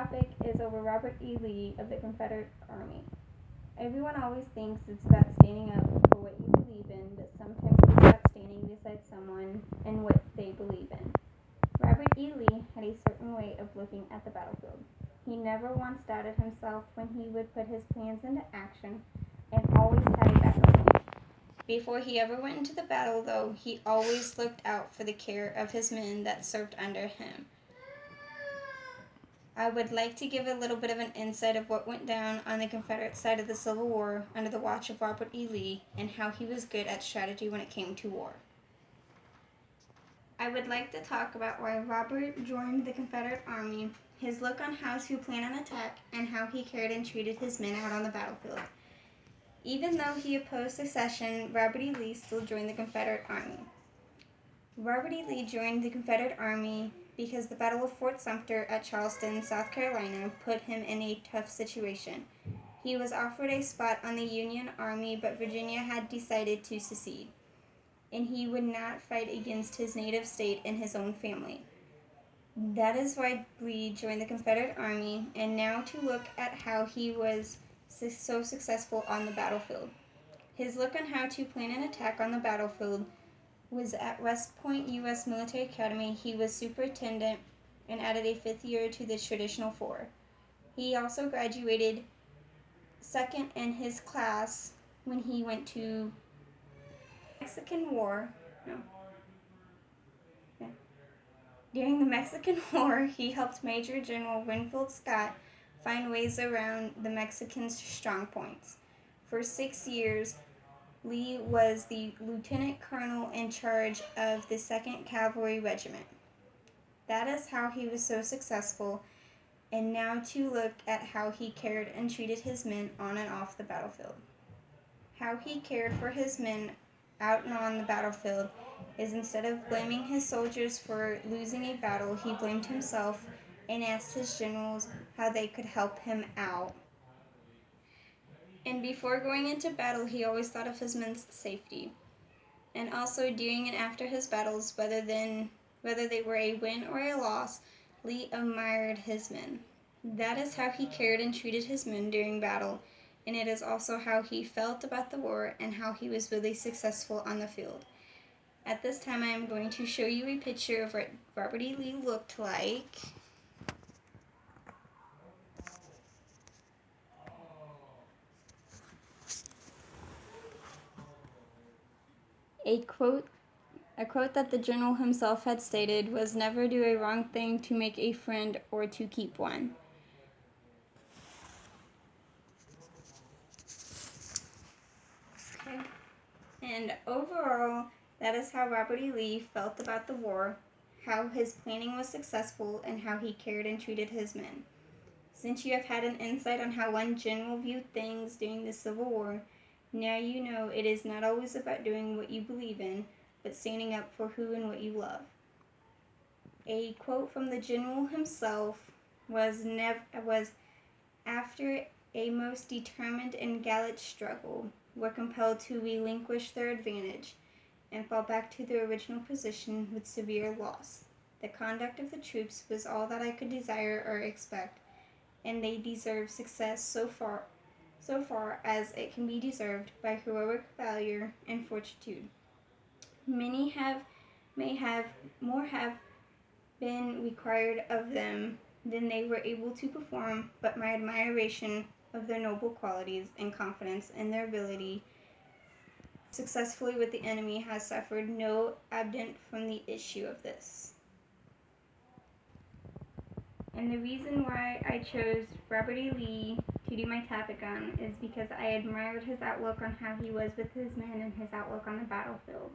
topic is over Robert E. Lee of the Confederate Army. Everyone always thinks it's about standing up for what you believe in, but sometimes it's about standing beside someone and what they believe in. Robert E. Lee had a certain way of looking at the battlefield. He never once doubted himself when he would put his plans into action and always had a backup plan. Before he ever went into the battle, though, he always looked out for the care of his men that served under him. I would like to give a little bit of an insight of what went down on the Confederate side of the Civil War under the watch of Robert E. Lee and how he was good at strategy when it came to war. I would like to talk about why Robert joined the Confederate Army, his look on how to plan an attack, and how he cared and treated his men out on the battlefield. Even though he opposed secession, Robert E. Lee still joined the Confederate Army. Robert E. Lee joined the Confederate Army because the Battle of Fort Sumter at Charleston, South Carolina, put him in a tough situation. He was offered a spot on the Union Army, but Virginia had decided to secede, and he would not fight against his native state and his own family. That is why Lee joined the Confederate Army, and now to look at how he was so successful on the battlefield. His look on how to plan an attack on the battlefield was at West Point U.S. Military Academy. He was superintendent and added a fifth year to the traditional four. He also graduated second in his class when he went to Mexican War. No. Yeah. During the Mexican War, he helped Major General Winfield Scott find ways around the Mexicans' strong points. For 6 years, Lee was the lieutenant colonel in charge of the 2nd Cavalry Regiment. That is how he was so successful, and now to look at how he cared and treated his men on and off the battlefield. How he cared for his men out and on the battlefield is, instead of blaming his soldiers for losing a battle, he blamed himself and asked his generals how they could help him out. And before going into battle, he always thought of his men's safety. And also during and after his battles, whether they were a win or a loss, Lee admired his men. That is how he cared and treated his men during battle, and it is also how he felt about the war and how he was really successful on the field. At this time, I am going to show you a picture of what Robert E. Lee looked like. A quote that the general himself had stated was, "Never do a wrong thing to make a friend or to keep one." Okay. And overall, that is how Robert E. Lee felt about the war, how his planning was successful, and how he cared and treated his men. Since you have had an insight on how one general viewed things during the Civil War, now you know it is not always about doing what you believe in, but standing up for who and what you love. A quote from the general himself was, "After a most determined and gallant struggle, were compelled to relinquish their advantage and fall back to their original position with severe loss. The conduct of the troops was all that I could desire or expect, and they deserve success so far as it can be deserved by heroic valor and fortitude. Many may have more have been required of them than they were able to perform, but my admiration of their noble qualities and confidence in their ability successfully with the enemy has suffered no abatement from the issue of this." And the reason why I chose Robert E. Lee to do my topic on is because I admired his outlook on how he was with his men and his outlook on the battlefield.